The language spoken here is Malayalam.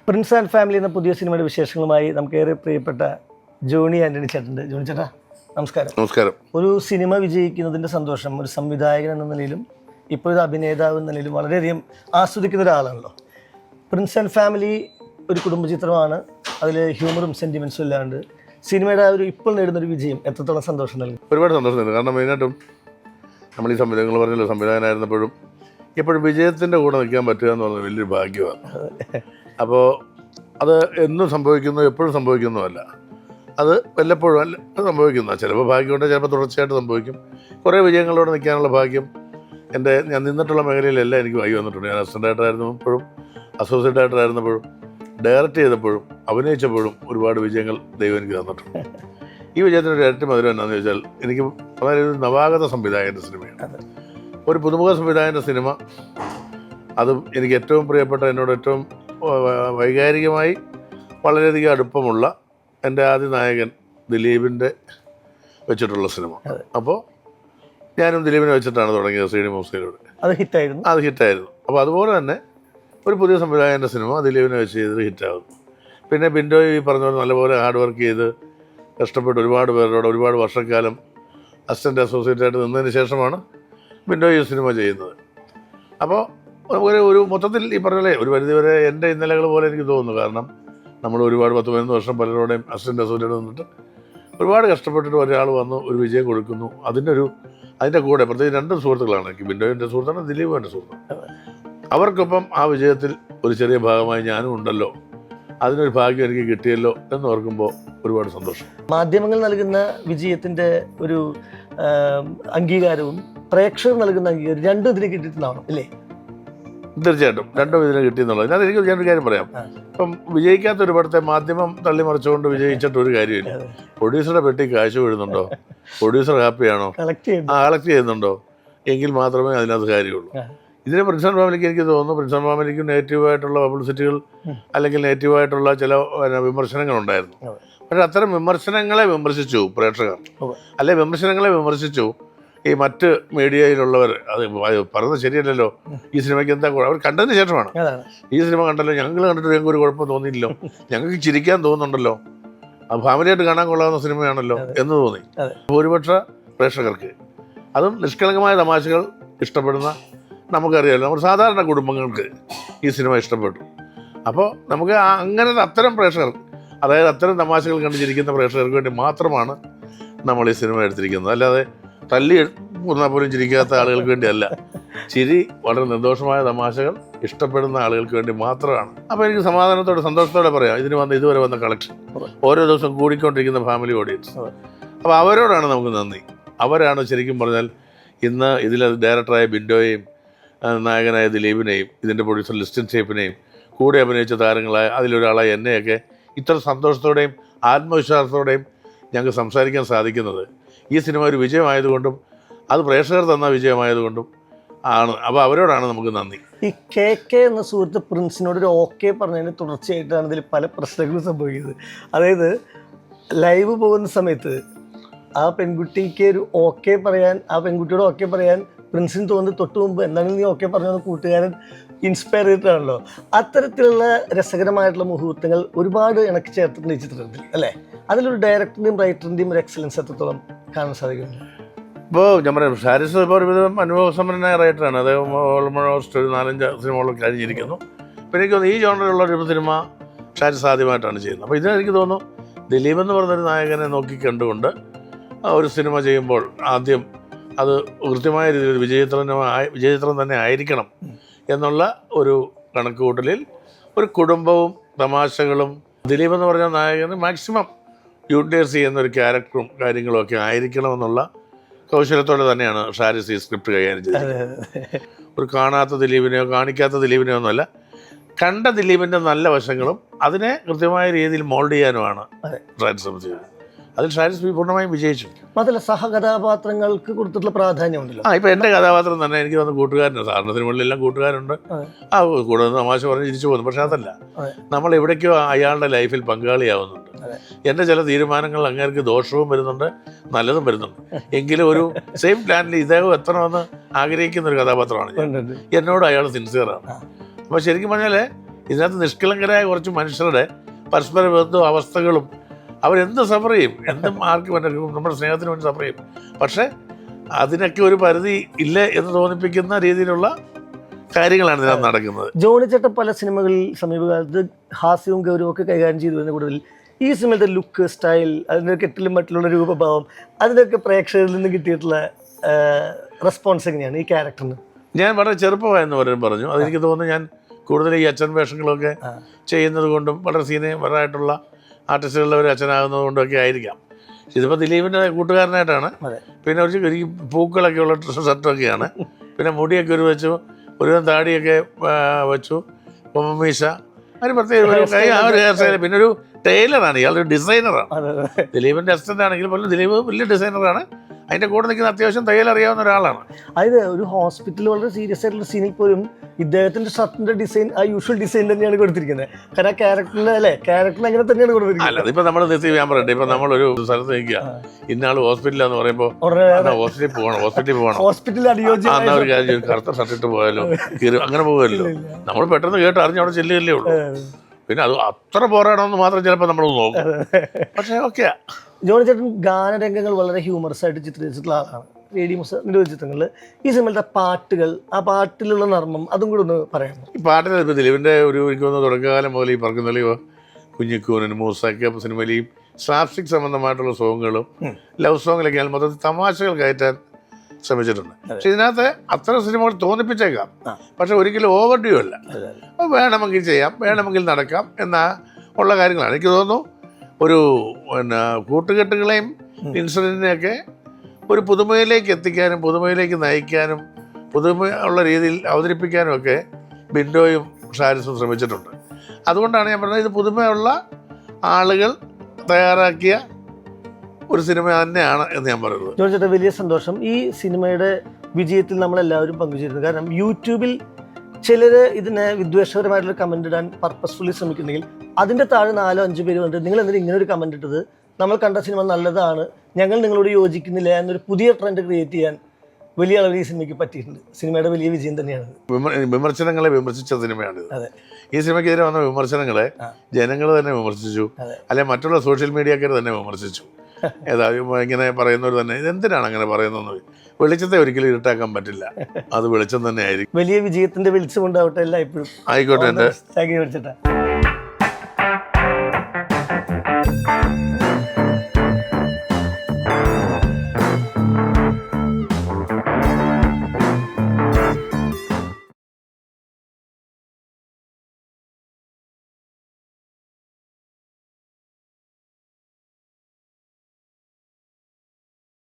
പ്രിൻസ് ആൻഡ് ഫാമിലി എന്ന പുതിയ സിനിമയുടെ വിശേഷങ്ങളുമായി നമുക്കേറെ പ്രിയപ്പെട്ട ജോണി ആൻ്റണി ചേട്ടനുണ്ട്. ജോണി ചേട്ടാ നമസ്കാരം. നമസ്കാരം. ഒരു സിനിമ വിജയിക്കുന്നതിൻ്റെ സന്തോഷം ഒരു സംവിധായകൻ എന്ന നിലയിലും ഇപ്പോഴൊരു അഭിനേതാവ് എന്ന നിലയിലും വളരെയധികം ആസ്വദിക്കുന്ന ഒരാളാണല്ലോ. പ്രിൻസ് ആൻഡ് ഫാമിലി ഒരു കുടുംബചിത്രമാണ്. അതിൽ ഹ്യൂമറും സെൻറ്റിമെൻസും ഇല്ലാണ്ട് സിനിമയുടെ ഒരു ഇപ്പോൾ നേടുന്നൊരു വിജയം എത്രത്തോളം സന്തോഷം നൽകും? ഒരുപാട് സന്തോഷം നൽകും. കാരണം മെയിനായിട്ടും നമ്മൾ ഈ സംവിധാനങ്ങൾ പറഞ്ഞല്ലോ, സംവിധായകനായിരുന്നപ്പോഴും എപ്പോഴും വിജയത്തിൻ്റെ കൂടെ നിൽക്കാൻ പറ്റുക എന്ന് പറഞ്ഞാൽ വലിയൊരു ഭാഗ്യമാണ്. അപ്പോൾ അത് എന്നും സംഭവിക്കുന്നു, എപ്പോഴും സംഭവിക്കുന്നതല്ല. അത് വല്ലപ്പോഴും അല്ല സംഭവിക്കുന്നതാണ്. ചിലപ്പോൾ ഭാഗ്യമുണ്ട്, ചിലപ്പോൾ തുടർച്ചയായിട്ട് സംഭവിക്കും. കുറേ വിജയങ്ങളോടെ നിൽക്കാനുള്ള ഭാഗ്യം ഞാൻ നിന്നിട്ടുള്ള മേഖലയിലെല്ലാം എനിക്ക് ഭാഗ്യം വന്നിട്ടുണ്ട്. ഞാൻ അസിസ്റ്റൻ്റ് ഡയറക്ടറായിരുന്നപ്പോഴും അസോസിയേറ്റ് ഡയറക്ടറായിരുന്നപ്പോഴും ഡയറക്റ്റ് ചെയ്തപ്പോഴും അഭിനയിച്ചപ്പോഴും ഒരുപാട് വിജയങ്ങൾ ദൈവം എനിക്ക് തന്നിട്ടുണ്ട്. ഈ വിജയത്തിൻ്റെ ഒരു ഇരട്ടി മധുരം എന്നാന്ന് ചോദിച്ചാൽ, എനിക്ക് വളരെ ഒരു നവാഗത സംവിധായകൻ്റെ സിനിമയാണ്. ഒരു പുതുമുഖ സംവിധായകൻ്റെ സിനിമ, അതും എനിക്ക് ഏറ്റവും പ്രിയപ്പെട്ട, എന്നോട് ഏറ്റവും വൈകാരികമായി വളരെയധികം അടുപ്പമുള്ള എൻ്റെ ആദ്യ നായകൻ ദിലീപിൻ്റെ വെച്ചിട്ടുള്ള സിനിമ. അപ്പോൾ ഞാനും ദിലീപിനെ വെച്ചിട്ടാണ് തുടങ്ങിയത് ശ്രീനിവാസയിലൂടെ. അത് ഹിറ്റായിരുന്നു. അപ്പോൾ അതുപോലെ തന്നെ ഒരു പുതിയ സംവിധായകൻ്റെ സിനിമ ദിലീപിനെ വെച്ച് ചെയ്ത് ഹിറ്റാകുന്നു. പിന്നെ ബിൻഡോയ് ഈ പറഞ്ഞ പോലെ നല്ലപോലെ ഹാർഡ് വർക്ക് ചെയ്ത് കഷ്ടപ്പെട്ട് ഒരുപാട് പേരോട് ഒരുപാട് വർഷക്കാലം അസിസ്റ്റൻ്റ് അസോസിയേറ്റായിട്ട് നിന്നതിന് ശേഷമാണ് ബിൻഡോയ് ഈ സിനിമ ചെയ്യുന്നത്. അപ്പോൾ ഒരു മൊത്തത്തിൽ ഈ പറഞ്ഞ ഒരു പരിധിവരെ എൻ്റെ ഇന്നലകൾ പോലെ എനിക്ക് തോന്നുന്നു. കാരണം നമ്മൾ ഒരുപാട് 10-15 വർഷം പലരോടെയും അസിസ്റ്റൻ്റ് അസോസിയേറ്റ് നിന്നിട്ട് ഒരുപാട് കഷ്ടപ്പെട്ടിട്ട് ഒരാൾ വന്ന് ഒരു വിജയം കൊടുക്കുന്നു. അതിൻ്റെ കൂടെ പ്രത്യേകിച്ച് 2 സുഹൃത്തുക്കളാണ് എനിക്ക്. ബിൻഡോയിൻ്റെ സുഹൃത്താണ്, ദിലീപ് എൻ്റെ സുഹൃത്താണ്. അവർക്കൊപ്പം ആ വിജയത്തിൽ ഒരു ചെറിയ ഭാഗമായി ഞാനും ഉണ്ടല്ലോ, അതിനൊരു ഭാഗ്യം എനിക്ക് കിട്ടിയല്ലോ എന്ന് ഓർക്കുമ്പോൾ ഒരുപാട് സന്തോഷം. മാധ്യമങ്ങൾ നൽകുന്ന വിജയത്തിൻ്റെ ഒരു അംഗീകാരവും പ്രേക്ഷകർ നൽകുന്ന അംഗീകാരം രണ്ടും ഇതിന് കിട്ടിയിട്ടുണ്ടാവണം അല്ലേ? തീർച്ചയായിട്ടും രണ്ടും ഇതിന് കിട്ടിയെന്നുള്ളത്. ഞാനൊരു കാര്യം പറയാം. ഇപ്പം വിജയിക്കാത്തൊരു പടത്തെ മാധ്യമം തള്ളിമറിച്ചുകൊണ്ട് വിജയിച്ചിട്ട് ഒരു കാര്യമില്ല. പ്രൊഡ്യൂസറുടെ പെട്ടി കാശ് വീഴുന്നുണ്ടോ, പ്രൊഡ്യൂസർ ഹാപ്പിയാണോ, കളക്ട് ചെയ്യുന്നുണ്ടോ, എങ്കിൽ മാത്രമേ അതിനകത്ത് കാര്യമുള്ളൂ. ഇതിന് പ്രിൻസ് ആൻഡ് ഫാമിലിക്ക് എനിക്ക് തോന്നുന്നു, പ്രിൻസ് ആൻഡ് ഫാമിലിക്ക് നെഗറ്റീവായിട്ടുള്ള പബ്ലിസിറ്റികൾ അല്ലെങ്കിൽ നെഗറ്റീവായിട്ടുള്ള ചില വിമർശനങ്ങളുണ്ടായിരുന്നു. പക്ഷേ അത്തരം വിമർശനങ്ങളെ വിമർശിച്ചു പ്രേക്ഷകർ, അല്ലെ വിമർശനങ്ങളെ വിമർശിച്ചു ഈ മറ്റ് മീഡിയയിലുള്ളവർ. അത് പറയുന്നത് ശരിയല്ലല്ലോ, ഈ സിനിമയ്ക്ക് എന്താ അവർ കണ്ടതിന് ശേഷമാണ് ഈ സിനിമ കണ്ടല്ലോ, ഞങ്ങൾ കണ്ടിട്ട് ഞങ്ങൾക്ക് ഒരു കുഴപ്പം തോന്നിയില്ലല്ലോ, ഞങ്ങൾക്ക് ചിരിക്കാൻ തോന്നുന്നുണ്ടല്ലോ, അത് ഫാമിലിയായിട്ട് കാണാൻ കൊള്ളാവുന്ന സിനിമയാണല്ലോ എന്ന് തോന്നി ഭൂരിപക്ഷ പ്രേക്ഷകർക്ക്. അതും നിഷ്കളങ്കമായ തമാശകൾ ഇഷ്ടപ്പെടുന്ന, നമുക്കറിയാമല്ലോ, നമ്മുടെ സാധാരണ കുടുംബങ്ങൾക്ക് ഈ സിനിമ ഇഷ്ടപ്പെട്ടു. അപ്പോൾ നമുക്ക് അങ്ങനത്തെ അത്തരം പ്രേക്ഷകർ, അതായത് അത്തരം തമാശകൾ കണ്ട് ചിരിക്കുന്ന പ്രേക്ഷകർക്ക് വേണ്ടി മാത്രമാണ് നമ്മൾ ഈ സിനിമ എടുത്തിരിക്കുന്നത്. അല്ലാതെ തല്ലി കൊന്നാൽ പോലും ചിരിക്കാത്ത ആളുകൾക്ക് വേണ്ടിയല്ല. ചിരി, വളരെ നിർദോഷമായ തമാശകൾ ഇഷ്ടപ്പെടുന്ന ആളുകൾക്ക് വേണ്ടി മാത്രമാണ്. അപ്പോൾ എനിക്ക് സമാധാനത്തോടെ സന്തോഷത്തോടെ പറയാം, ഇതുവരെ വന്ന കളക്ഷൻ ഓരോ ദിവസം കൂടിക്കൊണ്ടിരിക്കുന്ന ഫാമിലി ഓഡിയൻസ്. അപ്പോൾ അവരോടാണ് നമുക്ക് നന്ദി. അവരാണ് ശരിക്കും പറഞ്ഞാൽ ഇന്ന് ഇതിൽ ഡയറക്ടറായ ബിൻഡോയെയും നായകനായ ദിലീപിനെയും ഇതിൻ്റെ പ്രൊഡ്യൂസർ ലിസ്റ്റിൻ ഷേപ്പിനെയും കൂടെ അഭിനയിച്ച താരങ്ങളായ അതിലൊരാളായ എന്നെയൊക്കെ ഇത്ര സന്തോഷത്തോടെയും ആത്മവിശ്വാസത്തോടെയും ഞങ്ങൾക്ക് സംസാരിക്കാൻ സാധിക്കുന്നത് ഈ സിനിമ ഒരു വിജയമായതുകൊണ്ടും അത് പ്രേക്ഷകർ തന്ന വിജയമായതുകൊണ്ടും ആണ്. അപ്പോൾ അവരോടാണ് നമുക്ക് നന്ദി. ഈ കെ എന്ന സുഹൃത്ത് പ്രിൻസിനോട് ഒരു ഓക്കെ പറഞ്ഞതിന് തുടർച്ചയായിട്ടാണ് ഇതിൽ പല പ്രശ്നങ്ങളും സംഭവിക്കുന്നത്. അതായത് ലൈവ് പോകുന്ന സമയത്ത് ആ പെൺകുട്ടിക്ക് ഒരു ഓക്കെ പറയാൻ, ആ പെൺകുട്ടിയോട് ഓക്കെ പറയാൻ പ്രിൻസിന് തോന്നി തൊട്ട് മുമ്പ് എന്തെങ്കിലും നീ ഓക്കെ പറഞ്ഞത് കൂട്ടുകാരൻ ഇൻസ്പയർ ചെയ്തിട്ടാണല്ലോ. അത്തരത്തിലുള്ള രസകരമായിട്ടുള്ള മുഹൂർത്തങ്ങൾ ഒരുപാട് ഇണക്കി ചേർത്തിട്ടുണ്ട് ഈ ചിത്രത്തിൽ അല്ലേ? അതിലൊരു ഡയറക്ടറിൻ്റെയും റൈറ്ററിൻ്റെയും ഒരു എക്സലൻസ് എത്രത്തോളം കാണാൻ സാധിക്കുന്നുണ്ട്? ഇപ്പോൾ ഞാൻ പറയാം, ഷാരിസ് ഇപ്പോൾ ഒരുവിധം അനുഭവസമ്പന്നനായ റൈറ്ററാണ്. അദ്ദേഹം ഓൾമോസ്റ്റ് ഒരു 4-5 സിനിമകളൊക്കെ കഴിഞ്ഞിരിക്കുന്നു. അപ്പോൾ എനിക്ക് തോന്നുന്നു ഈ ജോണറിലുള്ള ഒരു സിനിമ ഷാരിസ് ആദ്യമായിട്ടാണ് ചെയ്യുന്നത്. അപ്പോൾ ഇതിനെനിക്ക് തോന്നുന്നു ദിലീപ് എന്ന് പറഞ്ഞൊരു നായകനെ നോക്കി കണ്ടുകൊണ്ട് ഒരു സിനിമ ചെയ്യുമ്പോൾ ആദ്യം അത് കൃത്യമായ രീതിയിൽ വിജയചിത്രം തന്നെ ആയിരിക്കണം എന്നുള്ള ഒരു കണക്കുകൂട്ടലിൽ ഒരു കുടുംബവും തമാശകളും ദിലീപ് എന്ന് പറഞ്ഞ നായകന് മാക്സിമം യൂട്ടിലൈസ് ചെയ്യുന്ന ഒരു ക്യാരക്ടറും കാര്യങ്ങളും ഒക്കെ ആയിരിക്കണമെന്നുള്ള കൗശലത്തോടെ തന്നെയാണ് ഷാരിസ് ഈ സ്ക്രിപ്റ്റ് കൈകാര്യം ചെയ്തത്. ഒരു കാണാത്ത ദിലീപിനെയോ കാണിക്കാത്ത ദിലീപിനെയോ ഒന്നുമല്ല, കണ്ട ദിലീപിൻ്റെ നല്ല വശങ്ങളും അതിനെ കൃത്യമായ രീതിയിൽ മോൾഡ് ചെയ്യാനുമാണ് ഷാരിസ് ശ്രമിച്ചത്. അതിൽ ഷാരിസ് പൂർണ്ണമായും വിജയിച്ചു. മാത്രമല്ല സഹകഥാപാത്രങ്ങൾക്ക് കൊടുത്തിട്ടുള്ള പ്രാധാന്യമുണ്ടല്ലോ. ഇപ്പം എൻ്റെ കഥാപാത്രം തന്നെ എനിക്ക് വന്ന കൂട്ടുകാരനാണ്. സാറിൻ്റെ സിനിമകളിലെല്ലാം കൂട്ടുകാരുണ്ട്, കൂടുതൽ തമാശ പറഞ്ഞ് തിരിച്ചു പോകുന്നു. പക്ഷെ അതല്ല, നമ്മൾ എവിടേക്കോ അയാളുടെ ലൈഫിൽ പങ്കാളിയാവുന്നുണ്ട്. എൻ്റെ ചില തീരുമാനങ്ങൾ അങ്ങേർക്ക് ദോഷവും വരുന്നുണ്ട്, നല്ലതും വരുന്നുണ്ട്. എങ്കിലും ഒരു സെയിം പ്ലാനിൽ ഇദ്ദേഹം എത്തണമെന്ന് ആഗ്രഹിക്കുന്ന ഒരു കഥാപാത്രമാണ് ഞാൻ. എന്നോട് അയാൾ സിൻസിയറാണ്. അപ്പോൾ ശരിക്കും പറഞ്ഞാൽ ഇതിനകത്ത് നിഷ്കളങ്കരായ കുറച്ച് മനുഷ്യരുടെ പരസ്പര ബന്ധവും അവസ്ഥകളും അവരെന്ത് സഫർ ചെയ്യും, എന്തും ആർക്കും നമ്മുടെ സ്നേഹത്തിന് വേണ്ടി സഫർ ചെയ്യും. പക്ഷേ അതിനൊക്കെ ഒരു പരിധി ഇല്ല എന്ന് തോന്നിപ്പിക്കുന്ന രീതിയിലുള്ള കാര്യങ്ങളാണ് ഇതിനകത്ത് നടക്കുന്നത്. ജോണി ചേട്ടൻ പല സിനിമകളിൽ സമീപകാലത്ത് ഹാസ്യവും ഗൗരവവും ഒക്കെ കൈകാര്യം ചെയ്തു വരുന്ന കൂടുതൽ ഈ സിനിമയിലത്തെ ലുക്ക്, സ്റ്റൈൽ, അതിൻ്റെ കെട്ടിലും മറ്റുള്ള രൂപഭാവം, അതിനൊക്കെ പ്രേക്ഷകരിൽ നിന്ന് കിട്ടിയിട്ടുള്ള റെസ്പോൺസ് എങ്ങനെയാണ് ഈ ക്യാരക്ടറിന്? ഞാൻ വളരെ ചെറുപ്പമായെന്ന് പറഞ്ഞു. അതെനിക്ക് തോന്നുന്നു ഞാൻ കൂടുതൽ ഈ അച്ഛൻ വേഷങ്ങളൊക്കെ ചെയ്യുന്നത് കൊണ്ടും വളരെ സീനിയറായിട്ടുള്ള ആർട്ടിസ്റ്റുകളുടെ ഒരു അച്ഛനാകുന്നത് കൊണ്ടൊക്കെ ആയിരിക്കാം. ഇതിപ്പോൾ ദിലീപിൻ്റെ കൂട്ടുകാരനായിട്ടാണ്. പിന്നെ ഈ പൂക്കളൊക്കെ ഉള്ള ഷർട്ടൊക്കെയാണ്. പിന്നെ മുടിയൊക്കെ ഒരു താടിയൊക്കെ വെച്ചു, മീശ, അതിന് പ്രത്യേക ഒരു ഹെയർ സ്റ്റൈൽ. പിന്നെ ഒരു ടൈലറാണ്, ഇയാളൊരു ഡിസൈനറാണ്. ദിലീപിൻ്റെ അസിസ്റ്റൻ്റ് ആണെങ്കിൽ പോലും ദിലീപ് വലിയ ഡിസൈനറാണ്. അതിൻ്റെ കൂടെ നിൽക്കുന്ന അത്യാവശ്യം തയ്യൽ അറിയാവുന്ന ഒരാളാണ്. അതായത് ഒരു ഹോസ്പിറ്റലിൽ വളരെ സീരിയസ് ആയിട്ടുള്ള സീനിൽ പോലും ഇദ്ദേഹത്തിൻ്റെ ഷർട്ടിൻ്റെ ഡിസൈൻ ആ യൂഷ്വൽ ഡിസൈൻ തന്നെയാണ് കൊടുത്തിരിക്കുന്നത്. കാരണം ക്യാരക്ടറിന് അങ്ങനെ തന്നെയാണ് കൊടുത്തിരിക്കുന്നത്. അല്ല, അതിപ്പോൾ നമ്മൾ ഞാൻ പറയട്ടെ, ഇപ്പം നമ്മളൊരു സ്ഥലത്ത് നിൽക്കുക, ഇന്നാൾ ഹോസ്പിറ്റലാന്ന് പറയുമ്പോൾ ഹോസ്പിറ്റലിൽ പോകണം, ഒരു കാര്യം കറുത്ത ഷർട്ടിട്ട് പോയാലോ അങ്ങനെ പോകുമല്ലോ. നമ്മൾ പെട്ടെന്ന് കേട്ട് അറിഞ്ഞ് അവിടെ ചെല്ലുകയല്ലേ ഉള്ളൂ. പിന്നെ അത് അത്ര പോരാടണമെന്ന് മാത്രം ചിലപ്പോൾ നമ്മൾ നോക്കും. പക്ഷേ ഓക്കെയാ. ജോണി ചേട്ടൻ ഗാനരംഗങ്ങൾ വളരെ ഹ്യൂമറസ് ആയിട്ട് ചിത്രീകരിച്ചിട്ടുള്ള ആളാണ്. നിരവധി ചിത്രങ്ങളിൽ ഈ സിനിമയിലത്തെ പാട്ടുകൾ, ആ പാട്ടിലുള്ള നർമ്മം, അതും കൂടെ ഒന്ന് പറയാമോ? ഈ പാട്ടിൽ ഇപ്പോൾ ദിലീപിൻ്റെ എനിക്ക് തോന്നുന്നു തുടക്കകാലം മുതൽ ഈ പറക്കുന്നലിയോ കുഞ്ഞിക്കൂനൻ മൂസൊക്കെ സിനിമയിൽ ഈ സ്ലാപ്സ്റ്റിക് സംബന്ധമായിട്ടുള്ള സോങ്ങുകളും ലവ് സോങ്ങിലൊക്കെ ആയാലും മൊത്തത്തിൽ തമാശകൾ കയറ്റാൻ ശ്രമിച്ചിട്ടുണ്ട്. പക്ഷെ ഇതിനകത്ത് അത്ര സിനിമകൾ തോന്നിപ്പിച്ചേക്കാം, പക്ഷെ ഒരിക്കലും ഓവർ ഡ്യൂ അല്ല. അപ്പോൾ വേണമെങ്കിൽ ചെയ്യാം, വേണമെങ്കിൽ നടക്കാം ഉള്ള കാര്യങ്ങളാണ്. എനിക്ക് തോന്നുന്നു ഒരു കൂട്ടുകെട്ടുകളെയും ഇൻസിഡൻറ്റിനെയൊക്കെ ഒരു പുതുമയിലേക്ക് എത്തിക്കാനും പുതുമയിലേക്ക് നയിക്കാനും പുതുമ ഉള്ള രീതിയിൽ അവതരിപ്പിക്കാനും ഒക്കെ ബിൻഡോയും ഷാരിസും ശ്രമിച്ചിട്ടുണ്ട്. അതുകൊണ്ടാണ് ഞാൻ പറഞ്ഞത്, ഇത് പുതുമയുള്ള ആളുകൾ തയ്യാറാക്കിയ ഒരു സിനിമ തന്നെയാണ് എന്ന് ഞാൻ പറയുന്നത്. ജോണി ചേട്ടാ, വലിയ സന്തോഷം. ഈ സിനിമയുടെ വിജയത്തിൽ നമ്മളെല്ലാവരും പങ്കുചേരുന്നു. കാരണം യൂട്യൂബിൽ ചിലർ ഇതിനെ വിദ്വേഷപരമായിട്ടുള്ള കമൻ്റ് ഇടാൻ പർപ്പസ്ഫുള്ളി ശ്രമിക്കുന്നെങ്കിൽ അതിൻ്റെ താഴെ 4-5 പേര് വന്നിട്ട് നിങ്ങൾ എന്തിനാണ് ഇങ്ങനെ ഒരു കമൻ്റ് ഇട്ടത്, നമ്മൾ കണ്ട സിനിമ നല്ലതാണ്, ഞങ്ങൾ നിങ്ങളോട് യോജിക്കുന്നില്ല എന്നൊരു പുതിയ ട്രെൻഡ് ക്രിയേറ്റ് ചെയ്യാൻ വലിയ അളവിൽ ഈ സിനിമയ്ക്ക് പറ്റിയിട്ടുണ്ട്. സിനിമയുടെ വലിയ വിജയം തന്നെയാണ്. വിമർശനങ്ങളെ വിമർശിച്ച സിനിമയാണിത്. ഈ സിനിമയ്ക്കെതിരെ വന്ന വിമർശനങ്ങളെ ജനങ്ങൾ തന്നെ വിമർശിച്ചു, അല്ലെങ്കിൽ മറ്റുള്ള സോഷ്യൽ മീഡിയക്കാർ തന്നെ വിമർശിച്ചു. ഇങ്ങനെ പറയുന്നവർ തന്നെ ഇതെന്തിനാണ് അങ്ങനെ പറയുന്നത്? വെളിച്ചത്തെ ഒരിക്കലും ഇരുട്ടാക്കാൻ പറ്റില്ല, അത് വെളിച്ചം തന്നെ ആയിരിക്കും. വലിയ വിജയത്തിന്റെ വെളിച്ചം ഉണ്ടാവട്ടെ എല്ലായ്പ്പോഴും. ആയിക്കോട്ടെ. Thank you.